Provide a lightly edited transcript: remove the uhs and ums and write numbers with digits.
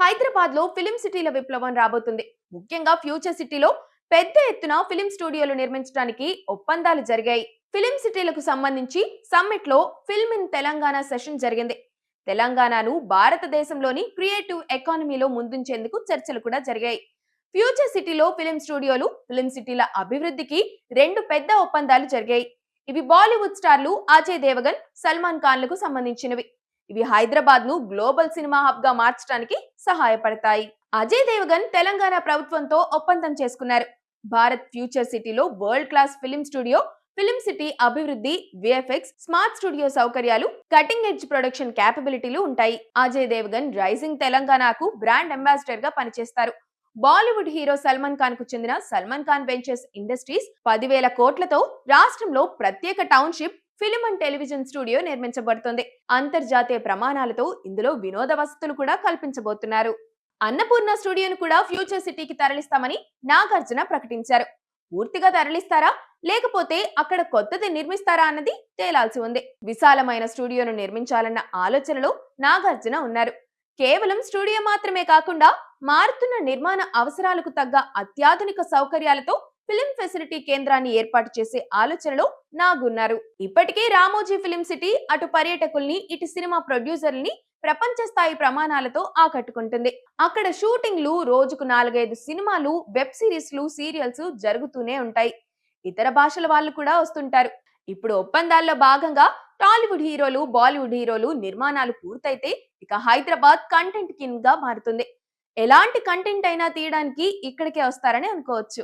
హైదరాబాద్ లో ఫిలిం సిటీల విప్లవం రాబోతుంది. ముఖ్యంగా ఫ్యూచర్ సిటీలో పెద్ద ఎత్తున ఫిలిం స్టూడియోలు నిర్మించడానికి ఒప్పందాలు జరిగాయి. ఫిలిం సిటీలకు సంబంధించి సమ్మిట్ లో ఫిల్మ్ ఇన్ తెలంగాణ సెషన్ జరిగింది. తెలంగాణను భారతదేశంలోని క్రియేటివ్ ఎకానమీలో ముందుంచేందుకు చర్చలు కూడా జరిగాయి. ఫ్యూచర్ సిటీలో ఫిలిం స్టూడియోలు, ఫిలిం సిటీల అభివృద్ధికి రెండు పెద్ద ఒప్పందాలు జరిగాయి. ఇవి బాలీవుడ్ స్టార్లు అజయ్ దేవగన్, సల్మాన్ ఖాన్ లకు సంబంధించినవి. ఇవి హైదరాబాద్ ను గ్లోబల్ సినిమా హబ్ గా మార్చడానికి సహాయపడతాయి. అజయ్ దేవగన్ తెలంగాణ ప్రభుత్వంతో ఒప్పందం చేసుకున్నారు. భారత్ ఫ్యూచర్ సిటీలో world class film studio, film city అభివృద్ధి, విఎఫ్ఎక్స్, స్మార్ట్ స్టూడియో సౌకర్యాలు, కటింగ్ ఎడ్జ్ ప్రొడక్షన్ క్యాపబిలిటీలు ఉంటాయి. అజయ్ దేవగన్ రైజింగ్ తెలంగాణకు బ్రాండ్ అంబాసిడర్ గా పనిచేస్తారు. బాలీవుడ్ హీరో సల్మాన్ ఖాన్ కు చెందిన సల్మాన్ ఖాన్ వెంచర్స్ ఇండస్ట్రీస్ 10,000 కోట్లతో రాష్ట్రంలో ప్రత్యేక township film and television studio నిర్మించబడుతుంది. అంతర్జాతీయ ప్రమాణాలతో ఇందులో వినోద వసతులు కూడా కల్పించబోతున్నారు. అన్నపూర్ణ స్టూడియోను కూడా ఫ్యూచర్ సిటీకి తరలిస్తామని నాగార్జున ప్రకటించారు. పూర్తిగా తరలిస్తారా లేకపోతే అక్కడ కొత్తది నిర్మిస్తారా అన్నది తేలాల్సి ఉంది. విశాలమైన స్టూడియోను నిర్మించాలన్న ఆలోచనలో నాగార్జున ఉన్నారు. కేవలం స్టూడియో మాత్రమే కాకుండా మారుతున్న నిర్మాణ అవసరాలకు తగ్గ అత్యాధునిక సౌకర్యాలతో ఫిలిం ఫెసిలిటీ కేంద్రాన్ని ఏర్పాటు చేసే ఆలోచనలో నాగున్నారు. ఇప్పటికే రామోజీ ఫిలిం సిటీ అటు పర్యాటకుల్ని, ఇటు సినిమా ప్రొడ్యూసర్లని ప్రపంచ స్థాయి ప్రమాణాలతో ఆకట్టుకుంటుంది. అక్కడ షూటింగ్లు, రోజుకు 4-5 సినిమాలు, వెబ్ సిరీస్లు, సీరియల్స్ జరుగుతూనే ఉంటాయి. ఇతర భాషల వాళ్ళు కూడా వస్తుంటారు. ఇప్పుడు ఒప్పందాల్లో భాగంగా టాలీవుడ్ హీరోలు, బాలీవుడ్ హీరోలు నిర్మాణాలు పూర్తయితే ఇక హైదరాబాద్ కంటెంట్ కింగ్ గా మారుతుంది. ఎలాంటి కంటెంట్ అయినా తీయడానికి ఇక్కడికే వస్తారని అనుకోవచ్చు.